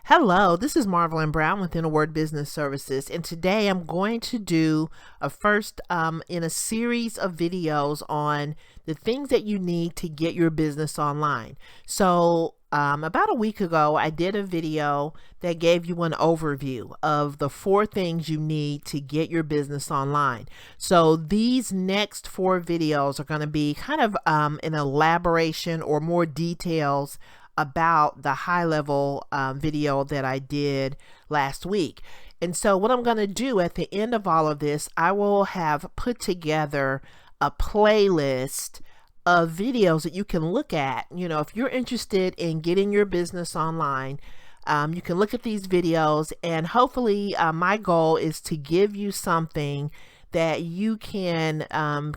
Hello, this is Marvel and Brown with In a Word Business Services, and today I'm going to do a first in a series of videos on the things that you need to get your business online. So about a week ago, I did a video that gave you an overview of the 4 things you need to get your business online. So these next 4 videos are going to be kind of an elaboration or more details about the high level video that I did last week. And so what I'm going to do at the end of all of this, I will have put together a playlist of videos that you can look at. You know, if you're interested in getting your business online, you can look at these videos, and hopefully my goal is to give you something that you can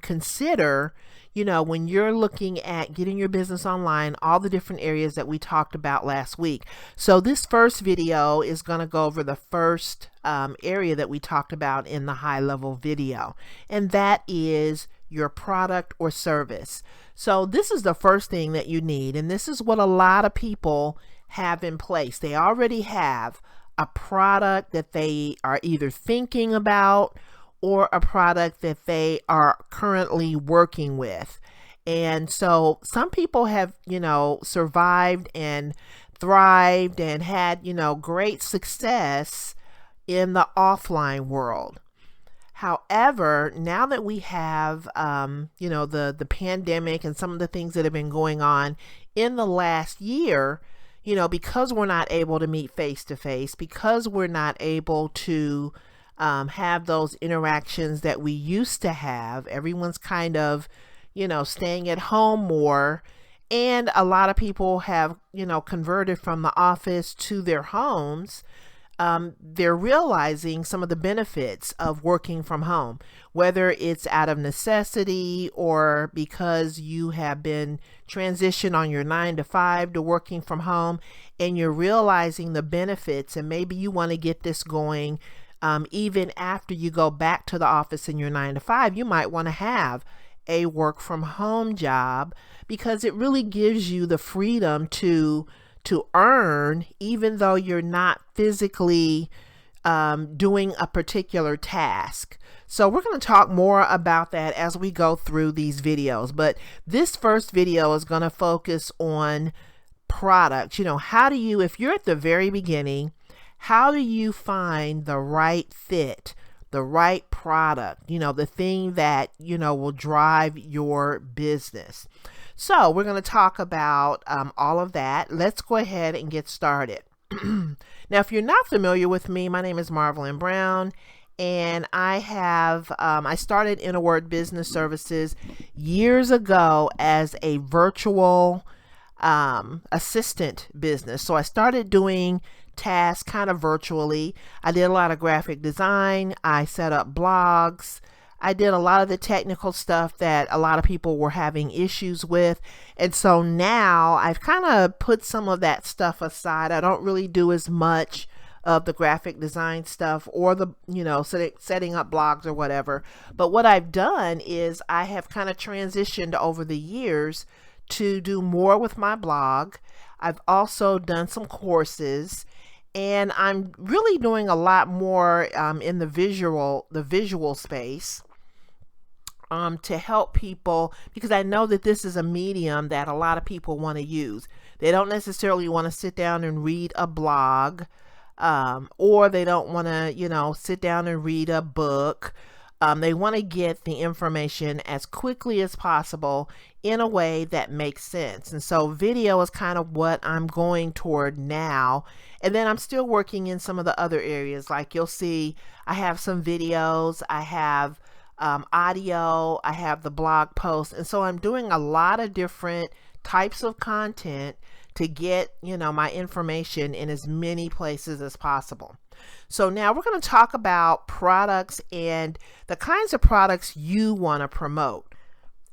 consider, you know, when you're looking at getting your business online, all the different areas that we talked about last week. So this first video is going to go over the first area that we talked about in the high level video, and that is your product or service. So this is the first thing that you need, and this is what a lot of people have in place. They already have a product that they are either thinking about or a product that they are currently working with. And so some people have, you know, survived and thrived and had, you know, great success in the offline world. However, now that we have, you know, the pandemic and some of the things that have been going on in the last year, you know, because we're not able to meet face to face, because we're not able to have those interactions that we used to have. Everyone's kind of, you know, staying at home more, and a lot of people have, you know, converted from the office to their homes. They're realizing some of the benefits of working from home, whether it's out of necessity or because you have been transitioned on your 9 to 5 to working from home, and you're realizing the benefits, and maybe you want to get this going even after you go back to the office in your 9 to 5. You might want to have a work from home job because it really gives you the freedom to earn, even though you're not physically doing a particular task. So we're going to talk more about that as we go through these videos. But this first video is going to focus on products. You know, how do you, if you're at the very beginning, how do you find the right fit, the right product, you know, the thing that, you know, will drive your business? So we're going to talk about all of that. Let's go ahead and get started. Now, if you're not familiar with me, my name is Marvel and Brown, and I have, I started In a Word Business Services years ago as a virtual assistant business. So I started doing tasks kind of virtually. I did a lot of graphic design. I set up blogs. I did a lot of the technical stuff that a lot of people were having issues with. And so now I've kind of put some of that stuff aside. I don't really do as much of the graphic design stuff or the, you know, setting up blogs or whatever. But what I've done is I have kind of transitioned over the years to do more with my blog. I've also done some courses, and I'm really doing a lot more in the visual space to help people, because I know that this is a medium that a lot of people want to use. They don't necessarily want to sit down and read a blog, or they don't want to, you know, sit down and read a book. They want to get the information as quickly as possible in a way that makes sense. And so video is kind of what I'm going toward now. And then I'm still working in some of the other areas. Like you'll see, I have some videos, I have audio, I have the blog posts. And so I'm doing a lot of different types of content to get, you know, my information in as many places as possible. So now we're going to talk about products and the kinds of products you want to promote.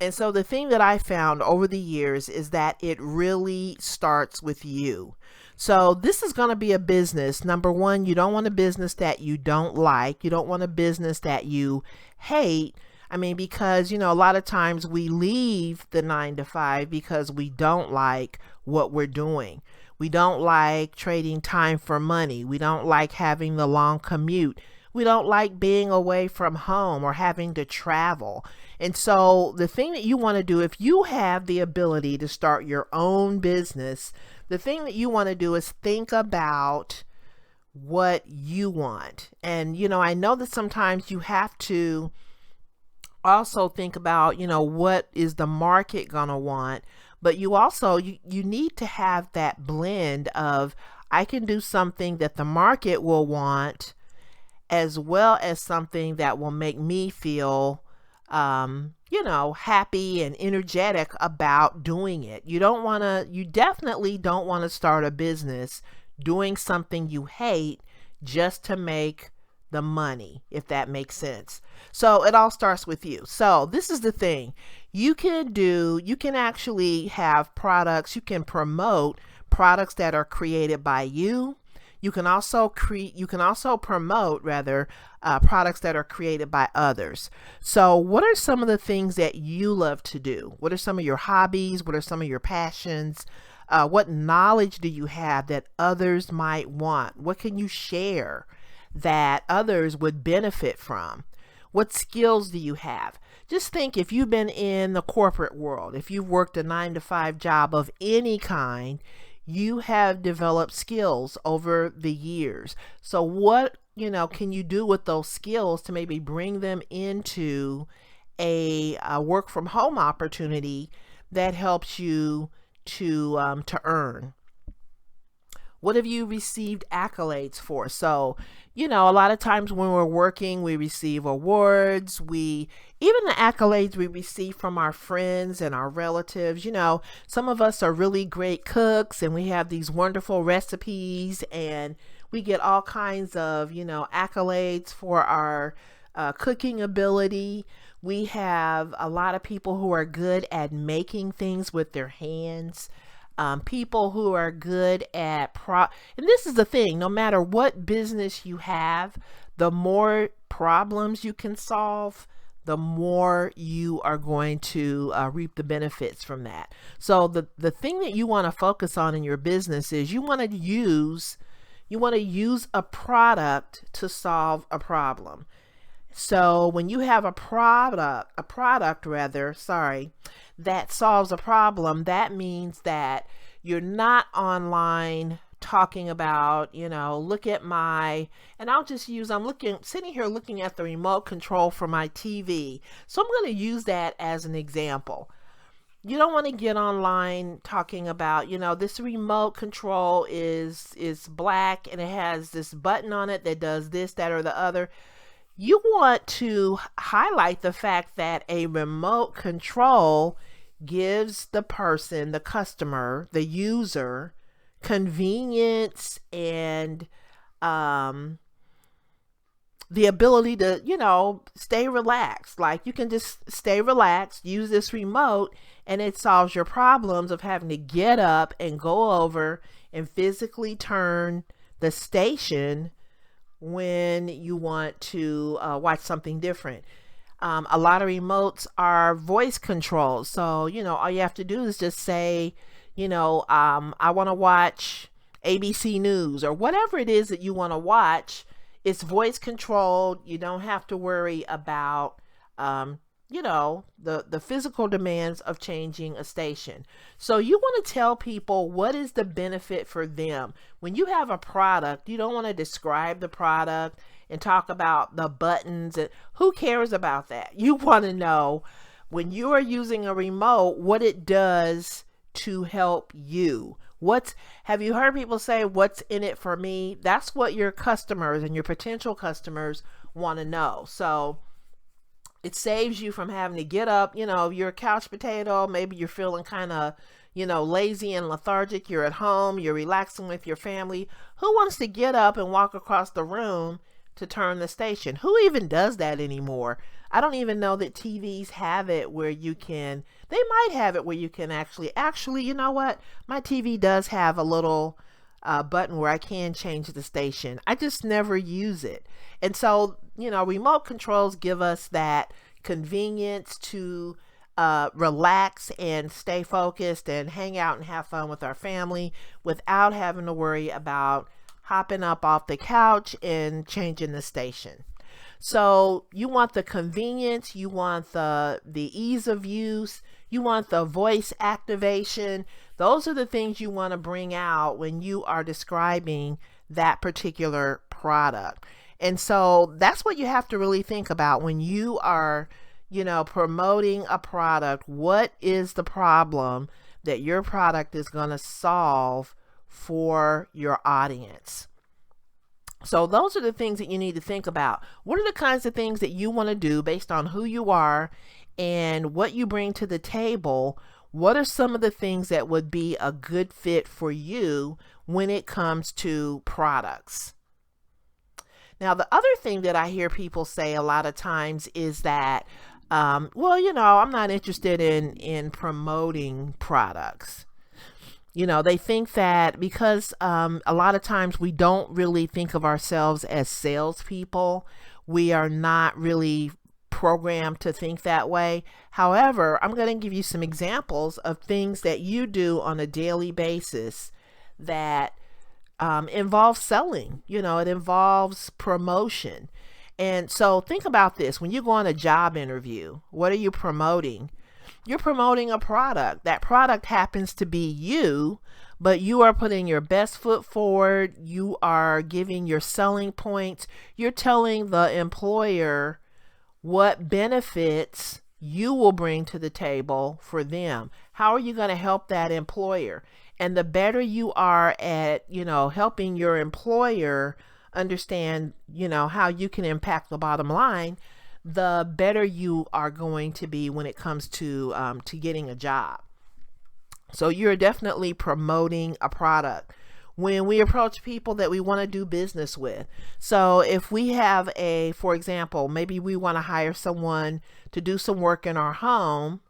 And so the thing that I found over the years is that it really starts with you. So this is going to be a business. Number one, you don't want a business that you don't like. You don't want a business that you hate. I mean, because, a lot of times we leave the 9 to 5 because we don't like what we're doing. We don't like trading time for money. We don't like having the long commute. We don't like being away from home or having to travel. And so the thing that you want to do, if you have the ability to start your own business, the thing that you want to do is think about what you want. And, I know that sometimes you have to also think about, what is the market gonna want, but you also, you need to have that blend of, I can do something that the market will want as well as something that will make me feel happy and energetic about doing it. You definitely don't want to start a business doing something you hate just to make the money, if that makes sense. So it all starts with you. So this is the thing. You can actually have products, you can promote products that are created by you. You can also promote products that are created by others. So what are some of the things that you love to do? What are some of your hobbies? What are some of your passions? What knowledge do you have that others might want? What can you share that others would benefit from? What skills do you have? Just think, if you've been in the corporate world, if you've worked a 9 to 5 job of any kind, you have developed skills over the years. So what, can you do with those skills to maybe bring them into a work from home opportunity that helps you to earn? What have you received accolades for? So, a lot of times when we're working, we receive awards. Even the accolades we receive from our friends and our relatives. Some of us are really great cooks and we have these wonderful recipes and we get all kinds of, accolades for our cooking ability. We have a lot of people who are good at making things with their hands. People who are good at and this is the thing, no matter what business you have, the more problems you can solve, the more you are going to reap the benefits from that. So the thing that you want to focus on in your business is you want to use a product to solve a problem. So when you have a product that solves a problem, that means that you're not online talking about, look at I'm sitting here looking at the remote control for my TV. So I'm going to use that as an example. You don't want to get online talking about, this remote control is black and it has this button on it that does this, that, or the other. You want to highlight the fact that a remote control gives the person, the customer, the user, convenience and the ability to, stay relaxed. Like, you can just stay relaxed, use this remote, and it solves your problems of having to get up and go over and physically turn the station when you want to watch something different. A lot of remotes are voice controlled. So, all you have to do is just say, I want to watch ABC News or whatever it is that you want to watch. It's voice controlled. You don't have to worry about, the physical demands of changing a station. So you want to tell people what is the benefit for them. When you have a product, you don't want to describe the product and talk about the buttons. And who cares about that? You want to know, when you are using a remote, what it does to help you. Have you heard people say, what's in it for me? That's what your customers and your potential customers want to know. So it saves you from having to get up. You're a couch potato. Maybe you're feeling kind of, lazy and lethargic. You're at home. You're relaxing with your family. Who wants to get up and walk across the room to turn the station? Who even does that anymore? I don't even know that TVs have it where you can. They might have it where you can actually, you know what? My TV does have a little button where I can change the station. I just never use it. And so, remote controls give us that convenience to relax and stay focused and hang out and have fun with our family without having to worry about hopping up off the couch and changing the station. So you want the convenience, you want the ease of use, you want the voice activation. Those are the things you want to bring out when you are describing that particular product. And so that's what you have to really think about when you are, promoting a product. What is the problem that your product is going to solve for your audience? So those are the things that you need to think about. What are the kinds of things that you want to do based on who you are and what you bring to the table? What are some of the things that would be a good fit for you when it comes to products? Now, the other thing that I hear people say a lot of times is that, I'm not interested in promoting products. They think that because a lot of times we don't really think of ourselves as salespeople, we are not really programmed to think that way. However, I'm going to give you some examples of things that you do on a daily basis that involve selling. It involves promotion. And so think about this. When you go on a job interview, what are you promoting? You're promoting a product. That product happens to be you, but you are putting your best foot forward. You are giving your selling points. You're telling the employer what benefits you will bring to the table for them. How are you going to help that employer? And the better you are at, helping your employer understand, how you can impact the bottom line, the better you are going to be when it comes to getting a job. So you're definitely promoting a product. When we approach people that we want to do business with. So if we have for example, maybe we want to hire someone to do some work in our home.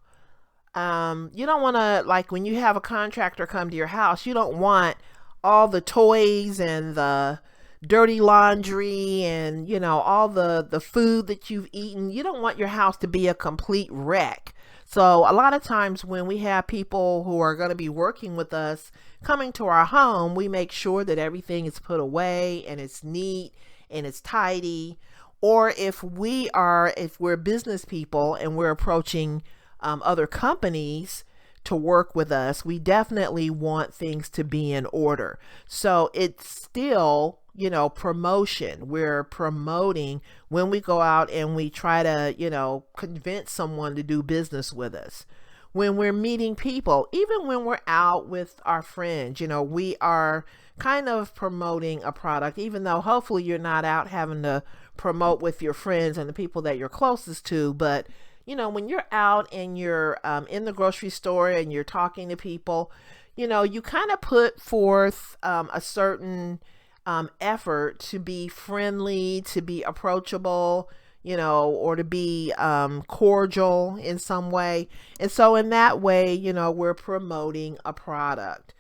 You don't want to, like when you have a contractor come to your house, you don't want all the toys and the dirty laundry and all the food that you've eaten. You don't want your house to be a complete wreck. So a lot of times when we have people who are going to be working with us coming to our home, we make sure that everything is put away and it's neat and it's tidy. Or if we're business people and we're approaching other companies to work with us, we definitely want things to be in order. So it's still, promotion. We're promoting when we go out and we try to, convince someone to do business with us. When we're meeting people, even when we're out with our friends, we are kind of promoting a product, even though hopefully you're not out having to promote with your friends and the people that you're closest to. But when you're out and you're in the grocery store and you're talking to people, you kind of put forth a certain effort to be friendly, to be approachable, or to be cordial in some way. And so in that way, we're promoting a product.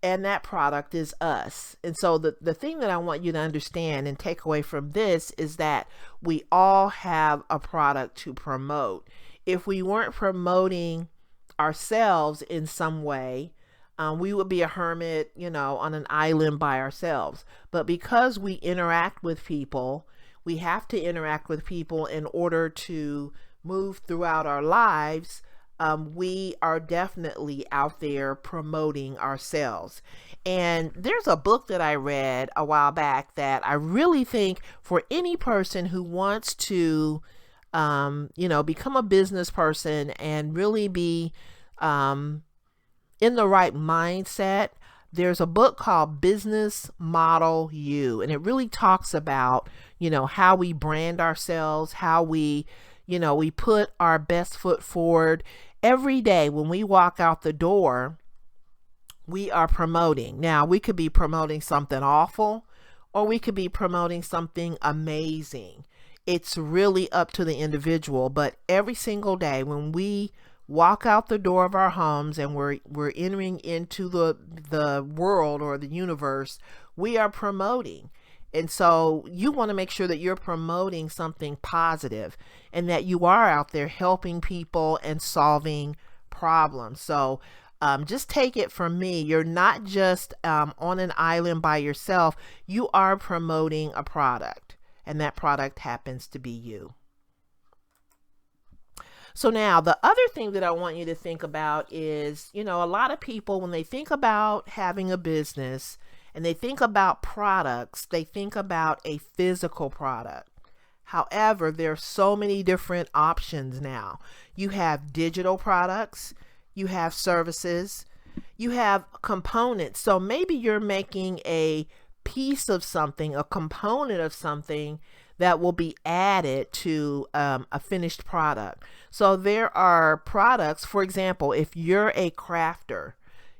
And that product is us. And so the thing that I want you to understand and take away from this is that we all have a product to promote. If we weren't promoting ourselves in some way, we would be a hermit, on an island by ourselves. But because we interact with people, we have to interact with people in order to move throughout our lives. We are definitely out there promoting ourselves. And there's a book that I read a while back that I really think for any person who wants to, become a business person and really be in the right mindset, there's a book called Business Model You. And it really talks about, how we brand ourselves, how we put our best foot forward. Every day when we walk out the door, we are promoting. Now, we could be promoting something awful, or we could be promoting something amazing. It's really up to the individual. But every single day when we walk out the door of our homes and we're entering into the world or the universe, we are promoting. And so you want to make sure that you're promoting something positive and that you are out there helping people and solving problems. So just take it from me. You're not just on an island by yourself. You are promoting a product, and that product happens to be you. So now the other thing that I want you to think about is, a lot of people, when they think about having a business and they think about products, they think about a physical product. However, there are so many different options now. You have digital products, you have services, you have components. So maybe you're making a piece of something, a component of something that will be added to a finished product. So there are products, for example, if you're a crafter,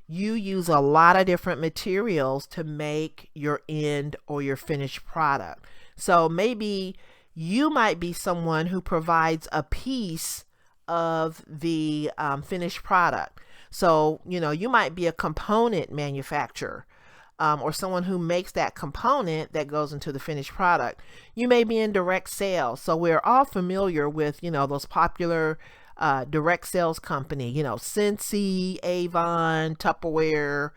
you use a lot of different materials to make your end or your finished product. So maybe you might be someone who provides a piece of the finished product. So, you might be a component manufacturer or someone who makes that component that goes into the finished product. You may be in direct sales. So we're all familiar with, those popular direct sales company, Scentsy, Avon, Tupperware,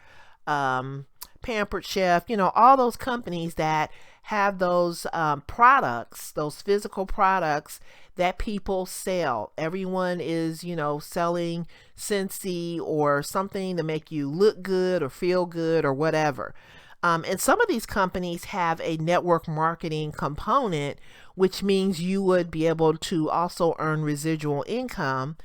Pampered Chef, all those companies that have those products, those physical products that people sell. Everyone is, selling Scentsy or something to make you look good or feel good or whatever. And some of these companies have a network marketing component, which means you would be able to also earn residual income.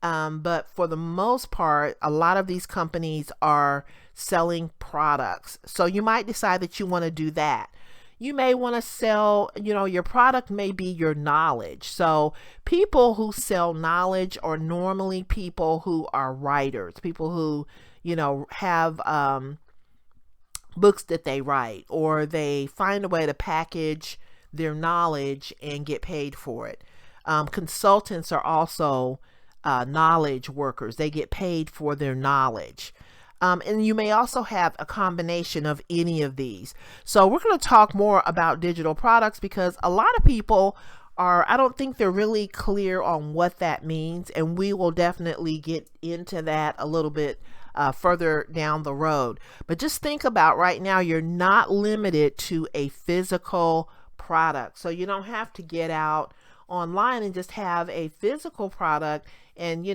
But for the most part, a lot of these companies are selling products. So you might decide that you want to do that. You may want to sell, your product may be your knowledge. So people who sell knowledge are normally people who are writers, people who, have books that they write, or they find a way to package their knowledge and get paid for it. Consultants are also knowledge workers. They get paid for their knowledge. And you may also have a combination of any of these. So we're going to talk more about digital products because a lot of people I don't think they're really clear on what that means. And we will definitely get into that a little bit further down the road. But just think about right now, you're not limited to a physical product. So you don't have to get out online and just have a physical product and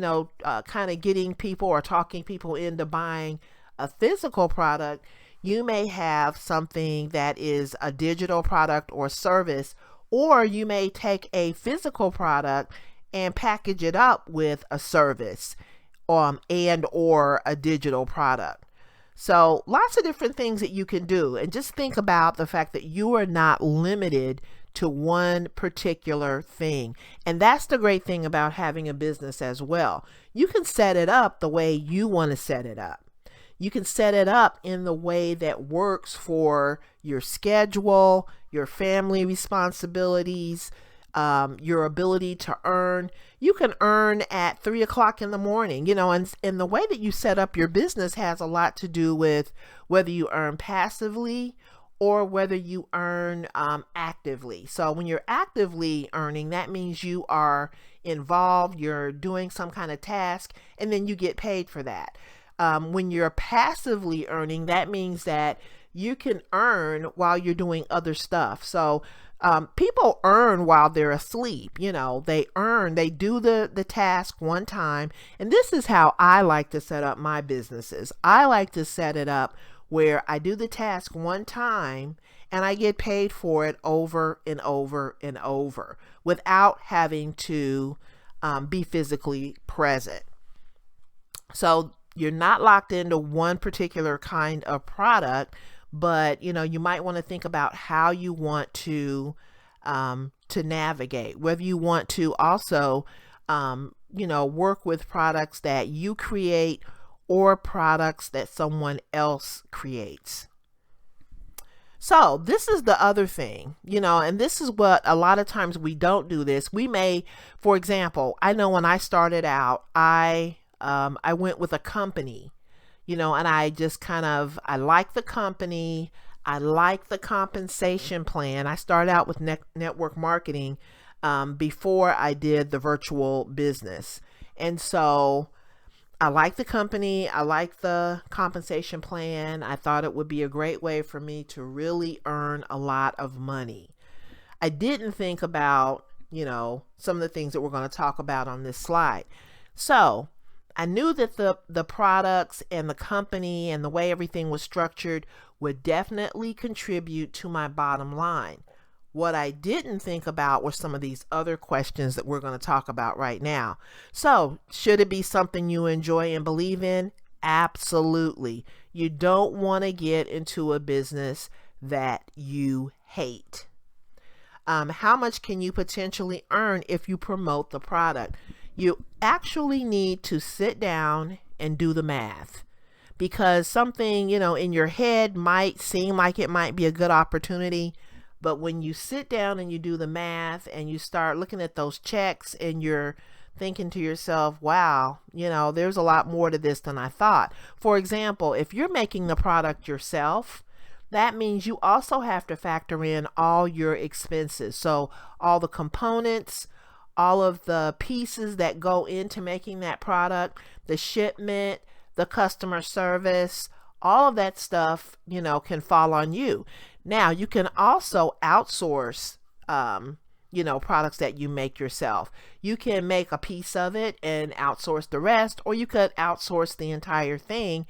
kind of getting people or talking people into buying a physical product. You may have something that is a digital product or service, or you may take a physical product and package it up with a service and or a digital product. So lots of different things that you can do, and just think about the fact that you are not limited to one particular thing. And that's the great thing about having a business as well. You can set it up the way you want to set it up. You can set it up in the way that works for your schedule, your family responsibilities, your ability to earn. You can earn at 3 o'clock in the morning, and the way that you set up your business has a lot to do with whether you earn passively or whether you earn actively. So when you're actively earning, that means you are involved, you're doing some kind of task, and then you get paid for that. When you're passively earning, that means that you can earn while you're doing other stuff. So people earn while they're asleep. They do the task one time. And this is how I like to set up my businesses. I like to set it up where I do the task one time and I get paid for it over and over and over without having to be physically present. So you're not locked into one particular kind of product, but you might want to think about how you want to navigate, whether you want to also work with products that you create or products that someone else creates. So this is the other thing, and this is what a lot of times we don't do this. We may, for example, I know when I started out, I went with a company, and I just I liked the company. I like the compensation plan. I started out with network marketing before I did the virtual business. And so I like the company. I like the compensation plan. I thought it would be a great way for me to really earn a lot of money. I didn't think about, some of the things that we're going to talk about on this slide. So I knew that the products and the company and the way everything was structured would definitely contribute to my bottom line. What I didn't think about were some of these other questions that we're going to talk about right now. So, should it be something you enjoy and believe in? Absolutely. You don't want to get into a business that you hate. How much can you potentially earn if you promote the product? You actually need to sit down and do the math, because something, in your head might seem like it might be a good opportunity, but when you sit down and you do the math and you start looking at those checks and you're thinking to yourself, wow, there's a lot more to this than I thought. For example, if you're making the product yourself, that means you also have to factor in all your expenses. So all the components, all of the pieces that go into making that product, the shipment, the customer service, all of that stuff, can fall on you. Now, you can also outsource, products that you make yourself. You can make a piece of it and outsource the rest, or you could outsource the entire thing.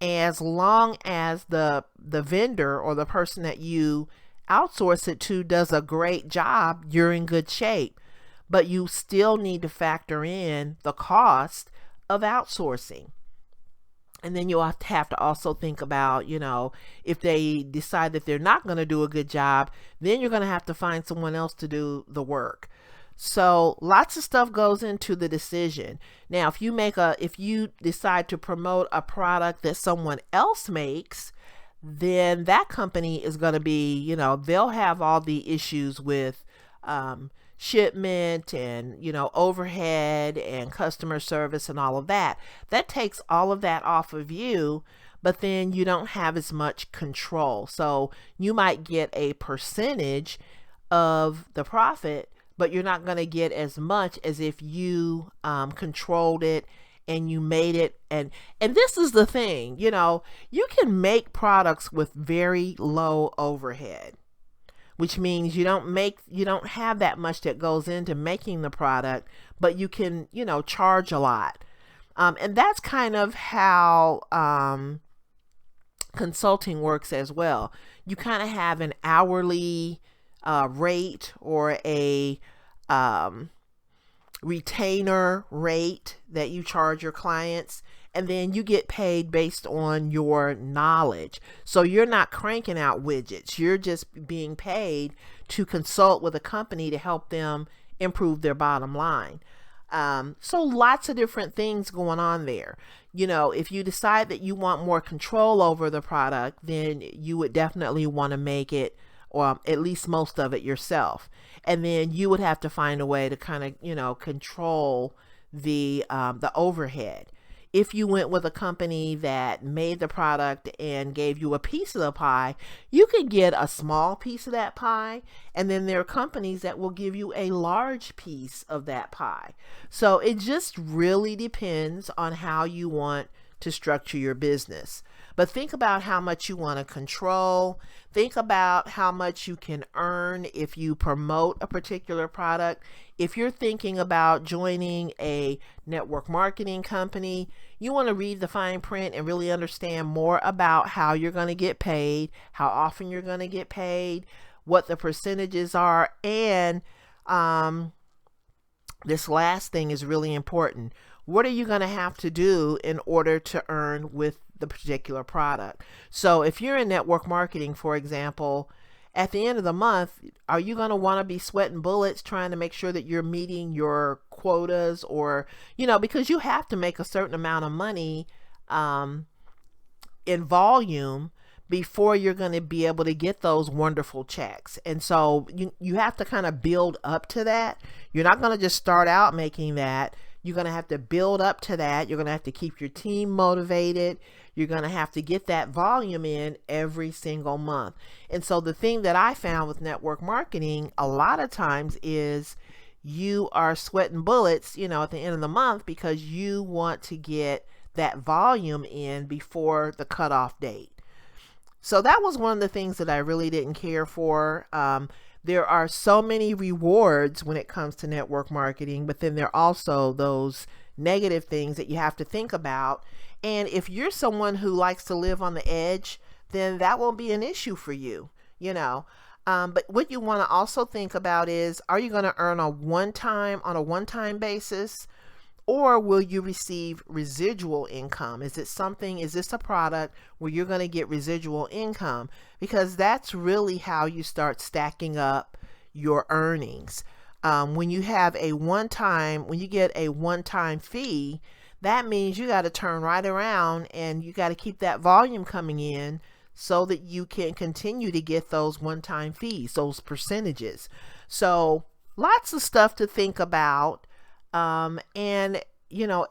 As long as the vendor or the person that you outsource it to does a great job, you're in good shape. But you still need to factor in the cost of outsourcing. And then you'll have to also think about, if they decide that they're not going to do a good job, then you're going to have to find someone else to do the work. So lots of stuff goes into the decision. Now, if you decide to promote a product that someone else makes, then that company is going to be, they'll have all the issues with shipment and, overhead and customer service and all of that. That takes all of that off of you, but then you don't have as much control. So you might get a percentage of the profit, but you're not going to get as much as if you controlled it and you made it. And this is the thing, you can make products with very low overhead, which means you don't have that much that goes into making the product, but you can, charge a lot. And that's kind of how consulting works as well. You kind of have an hourly rate or a retainer rate that you charge your clients, and then you get paid based on your knowledge. So you're not cranking out widgets. You're just being paid to consult with a company to help them improve their bottom line. So lots of different things going on there. If you decide that you want more control over the product, then you would definitely want to make it, or at least most of it, yourself. And then you would have to find a way to kind of, control the overhead. If you went with a company that made the product and gave you a piece of the pie, you could get a small piece of that pie, and then there are companies that will give you a large piece of that pie. So it just really depends on how you want to structure your business. But think about how much you want to control. Think about how much you can earn if you promote a particular product. If you're thinking about joining a network marketing company, you want to read the fine print and really understand more about how you're going to get paid, how often you're going to get paid, what the percentages are, and this last thing is really important. What are you going to have to do in order to earn with the particular product? So if you're in network marketing, for example, at the end of the month, are you going to want to be sweating bullets trying to make sure that you're meeting your quotas, or, because you have to make a certain amount of money in volume before you're going to be able to get those wonderful checks. And so you have to kind of build up to that. You're not going to just start out making that. You're going to have to build up to that. You're going to have to keep your team motivated. You're going to have to get that volume in every single month. And so the thing that I found with network marketing a lot of times is you are sweating bullets, at the end of the month because you want to get that volume in before the cutoff date. So that was one of the things that I really didn't care for. There are so many rewards when it comes to network marketing, but then there are also those negative things that you have to think about. And if you're someone who likes to live on the edge, then that won't be an issue for you, But what you want to also think about is, are you going to earn on a one-time basis? Or will you receive residual income? Is this a product where you're going to get residual income? Because that's really how you start stacking up your earnings. When you get a one-time fee, that means you got to turn right around and you got to keep that volume coming in so that you can continue to get those one-time fees, those percentages. So lots of stuff to think about. And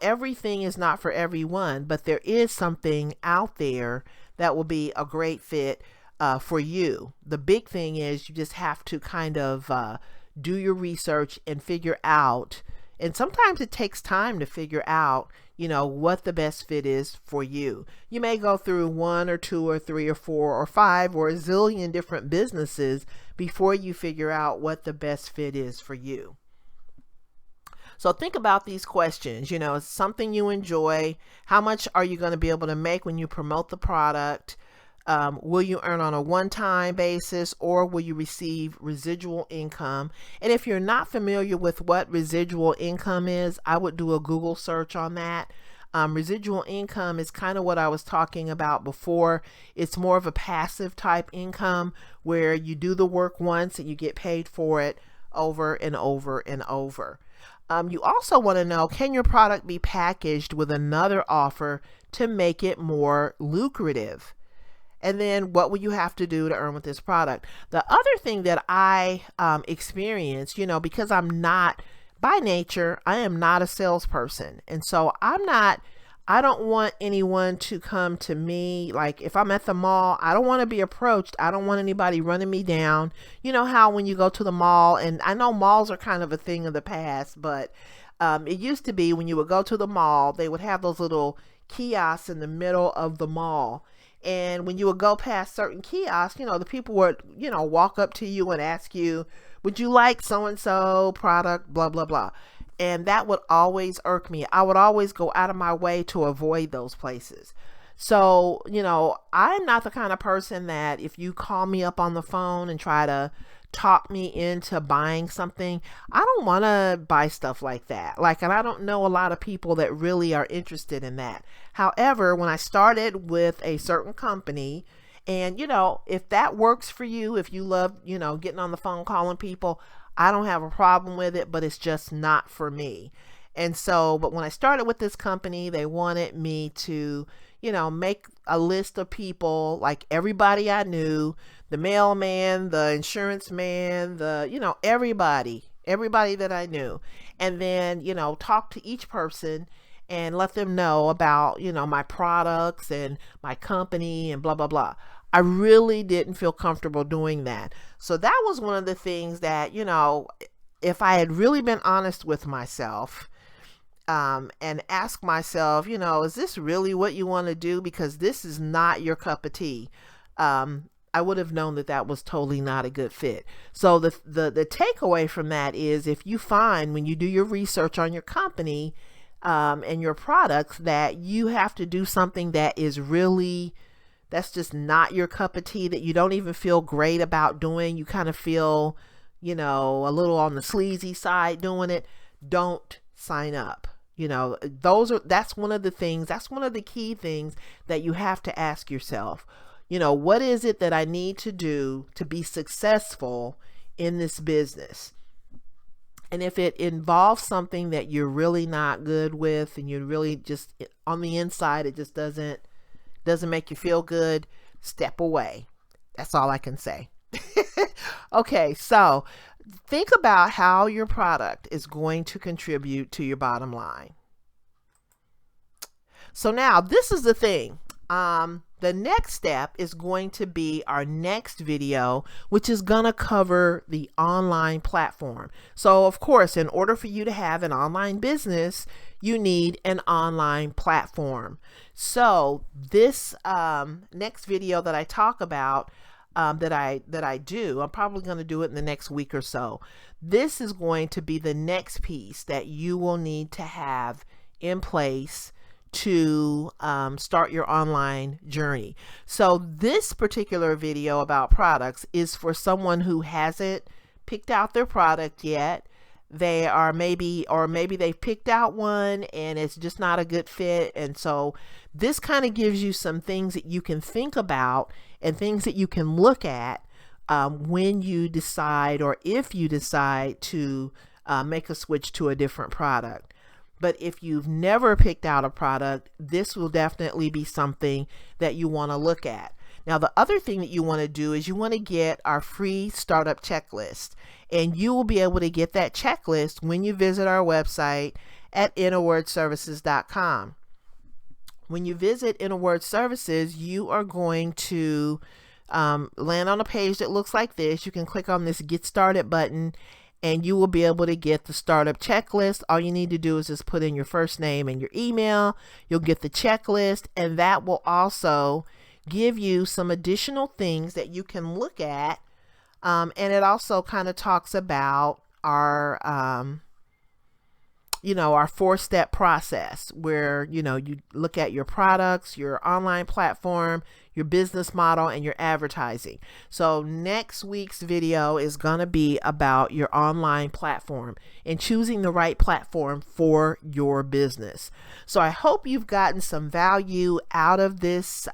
everything is not for everyone, but there is something out there that will be a great fit for you. The big thing is you just have to kind of do your research and figure out, and sometimes it takes time to figure out, what the best fit is for you. You may go through 1 or 2 or 3 or 4 or 5 or a zillion different businesses before you figure out what the best fit is for you. So think about these questions. It's something you enjoy. How much are you going to be able to make when you promote the product? Will you earn on a one-time basis, or will you receive residual income? And if you're not familiar with what residual income is, I would do a Google search on that. Residual income is kind of what I was talking about before. It's more of a passive type income where you do the work once and you get paid for it over and over and over. You also want to know, can your product be packaged with another offer to make it more lucrative? And then what will you have to do to earn with this product? The other thing that I experienced, because by nature, I am not a salesperson. And so I don't want anyone to come to me. Like if I'm at the mall, I don't want to be approached. I don't want anybody running me down. You know how when you go to the mall, and I know malls are kind of a thing of the past, but it used to be when you would go to the mall, they would have those little kiosks in the middle of the mall. And when you would go past certain kiosks, the people would, walk up to you and ask you, would you like so-and-so product, blah, blah, blah. And that would always irk me. I would always go out of my way to avoid those places. So, I'm not the kind of person that if you call me up on the phone and try to talk me into buying something, I don't want to buy stuff like that. And I don't know a lot of people that really are interested in that. However, when I started with a certain company, and if that works for you, if you love, getting on the phone calling people, I don't have a problem with it, but it's just not for me. And so, but when I started with this company, they wanted me to, make a list of people, like everybody I knew, the mailman, the insurance man, everybody that I knew. And then, talk to each person and let them know about, my products and my company and blah, blah, blah. I really didn't feel comfortable doing that. So that was one of the things that, if I had really been honest with myself, and ask myself, is this really what you want to do? Because this is not your cup of tea. I would have known that was totally not a good fit. So the takeaway from that is, if you find when you do your research on your company, and your products, that you have to do something that is really, that's just not your cup of tea, that you don't even feel great about doing, you kind of feel, a little on the sleazy side doing it, don't sign up. That's one of the key things that you have to ask yourself. What is it that I need to do to be successful in this business? And if it involves something that you're really not good with, and you're really just on the inside, it just doesn't make you feel good, step away. That's all I can say. Okay, so Think about how your product is going to contribute to your bottom line. So now this is the thing. The next step is going to be our next video, which is going to cover the online platform. So of course, in order for you to have an online business, you need an online platform. So this next video that I talk about, that I do, I'm probably going to do it in the next week or so. This is going to be the next piece that you will need to have in place to start your online journey. So this particular video about products is for someone who hasn't picked out their product yet. They are maybe they've picked out one and it's just not a good fit. And so this kind of gives you some things that you can think about and things that you can look at when you decide, or if you decide to make a switch to a different product. But if you've never picked out a product, this will definitely be something that you want to look at. Now, the other thing that you want to do is you want to get our free startup checklist, and you will be able to get that checklist when you visit our website at innerwordservices.com. When you visit Inner Word Services, you are going to land on a page that looks like this. You can click on this Get Started button, and you will be able to get the startup checklist. All you need to do is just put in your first name and your email. You'll get the checklist, and that will also give you some additional things that you can look at. And it also kind of talks about our, our 4-step process where, you look at your products, your online platform, your business model, and your advertising. So next week's video is going to be about your online platform and choosing the right platform for your business. So I hope you've gotten some value out of this,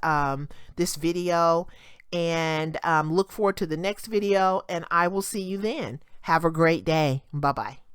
this video, and look forward to the next video, and I will see you then. Have a great day. Bye-bye.